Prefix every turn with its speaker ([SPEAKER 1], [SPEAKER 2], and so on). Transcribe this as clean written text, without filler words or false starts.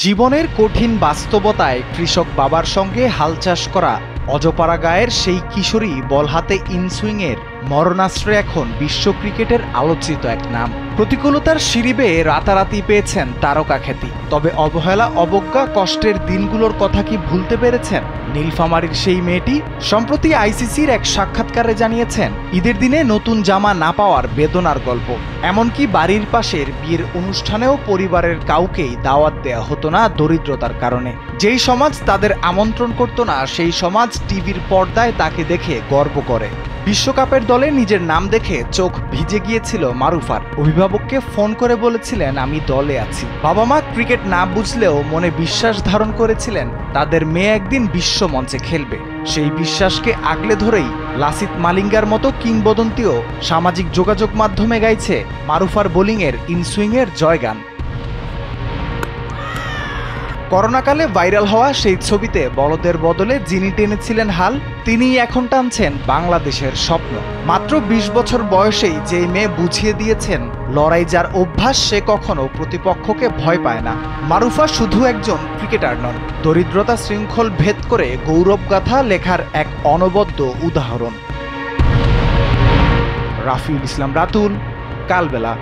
[SPEAKER 1] জীবনের কঠিন বাস্তবতায় কৃষক বাবার সঙ্গে হাল চাষ করা অজপাড়া গায়ের সেই কিশোরী বল হাতে ইনসুইংয়ের মরণাশ্রয় এখন বিশ্ব ক্রিকেটের আলোচিত এক নাম। প্রতিকূলতার সিঁড়ি বেয়ে রাতারাতি পেয়েছেন তারকা খ্যাতি। তবে অবহেলা, অবজ্ঞা, কষ্টের দিনগুলোর কথা কি ভুলতে পেরেছেন নীলফামারীর সেই মেয়েটি? সম্প্রতি আইসিসির এক সাক্ষাৎকারে জানিয়েছেন ঈদের দিনে নতুন জামা না পাওয়ার বেদনার গল্প। এমনকি বাড়ির পাশের বিয়ের অনুষ্ঠানেও পরিবারের কাউকেই দাওয়াত দেয়া হতো না দরিদ্রতার কারণে। যেই সমাজ তাদের আমন্ত্রণ করত না, সেই সমাজ টিভির পর্দায় তাকে দেখে গর্ব করে। বিশ্বকাপের দলে নিজের নাম দেখে চোখ ভিজে গিয়েছিল মারুফার। অভিভাবককে ফোন করে বলেছিলেন, আমি দলে আছি। বাবা মা ক্রিকেট না বুঝলেও মনে বিশ্বাস ধারণ করেছিলেন তাদের মেয়ে একদিন বিশ্ব মঞ্চে খেলবে। সেই বিশ্বাসকে আগলে ধরেই লাসিথ মালিঙ্গার মতো কিংবদন্তিও সামাজিক যোগাযোগ মাধ্যমে গাইছে মারুফার বোলিংয়ের ইনসুইংয়ের জয়গান। করোনাকালে ভাইরাল হওয়া সেই ছবিতে বলদের বদলে যিনি টেনেছিলেন হাল, তিনিই এখন টানছেন বাংলাদেশের স্বপ্ন। মাত্র ২০ বছর বয়সেই যেই মেয়ে বুঝিয়ে দিয়েছেন লড়াই যার অভ্যাস, সে কখনো প্রতিপক্ষকে ভয় পায় না। মারুফা শুধু একজন ক্রিকেটার নন, দরিদ্রতা শৃঙ্খল ভেদ করে গৌরবগাথা লেখার এক অনবদ্য উদাহরণ। রাফিউল ইসলাম রাতুল, কালবেলা।